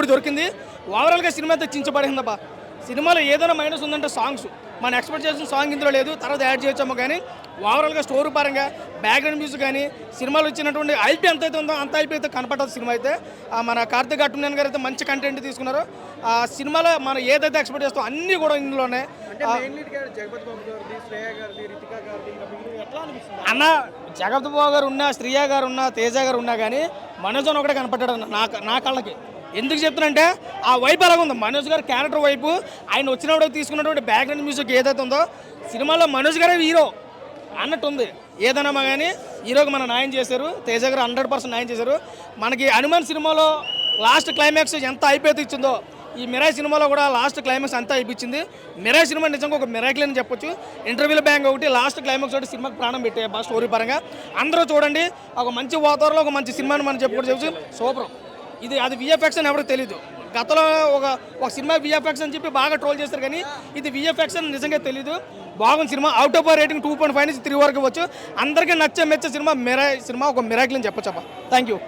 ఇప్పుడు దొరికింది. ఓవరాల్గా సినిమా అయితే చించబడిందబ్బా. సినిమాలో ఏదైనా మైనస్ ఉందంటే సాంగ్స్. మనం ఎక్స్పెక్ట్ చేసిన సాంగ్ ఇందులో లేదు, తర్వాత యాడ్ చేయొచ్చాము. కానీ ఓవరాల్గా స్టోరీ పరంగా బ్యాక్గ్రౌండ్ మ్యూజిక్ కానీ సినిమాలో ఇచ్చినటువంటి ఐపీ ఎంత అయితే ఉందో అంత ఐపీ అయితే కనపడదు సినిమా అయితే. మన కార్తీక్ అట్టునేని గారు అయితే మంచి కంటెంట్ తీసుకున్నారు. ఆ సినిమాలో మనం ఏదైతే ఎక్స్పెక్ట్ చేస్తామో అన్నీ కూడా ఇందులోనే. అన్న జగపతి బాబు గారు ఉన్నా, శ్రీయ గారు ఉన్నా, తేజ గారు ఉన్నా కానీ మనోజ్ అని ఒకటే కనపడ్డాడు నా కళ్ళకి. ఎందుకు చెప్తున్నానంటే ఆ వైపు అలాగ ఉంది. మనోజ్ గారి క్యారెక్టర్ వైపు ఆయన వచ్చినప్పుడు తీసుకున్నటువంటి బ్యాక్గ్రౌండ్ మ్యూజిక్ ఏదైతే ఉందో సినిమాలో మనోజ్ గారే హీరో అన్నట్టు ఉంది. ఏదైనా కానీ హీరోకి మన న్యాయం చేశారు. తేజ గారు 100% న్యాయం చేశారు. మనకి హనుమాన్ సినిమాలో లాస్ట్ క్లైమాక్స్ ఎంత అయిపోతే ఇచ్చిందో ఈ మిరాయి సినిమాలో కూడా లాస్ట్ క్లైమాక్స్ అంతా అయిపోయింది. మిరాయి సినిమా నిజంగా ఒక మిరాకిల్ అని చెప్పొచ్చు. ఇంటర్వ్యూల బ్యాంక్ ఒకటి, లాస్ట్ క్లైమాక్స్ ఒకటి సినిమాకి ప్రాణం పెట్టే స్టోరీ పరంగా అందరూ చూడండి. ఒక మంచి వాతావరణంలో ఒక మంచి సినిమాని మనం చెప్పొచ్చు. సూపర్. అది విఎఫ్ఎక్స్ అని ఎవరికి తెలియదు. గతంలో ఒక సినిమా విఎఫ్ఎక్స్ అని చెప్పి బాగా ట్రోల్ చేస్తారు, కానీ ఇది విఎఫ్ఎక్స్ అని నిజంగా తెలీదు. బాగుంది సినిమా. అవుట్ ఆఫ్ రేటింగ్ 2.5 నుంచి 3 వరకు ఇవ్వచ్చు. అందరికీ మెచ్చే సినిమా మిరాయి సినిమా ఒక మిరాకిల్ అని చెప్పొచ్చప్ప. Thank you.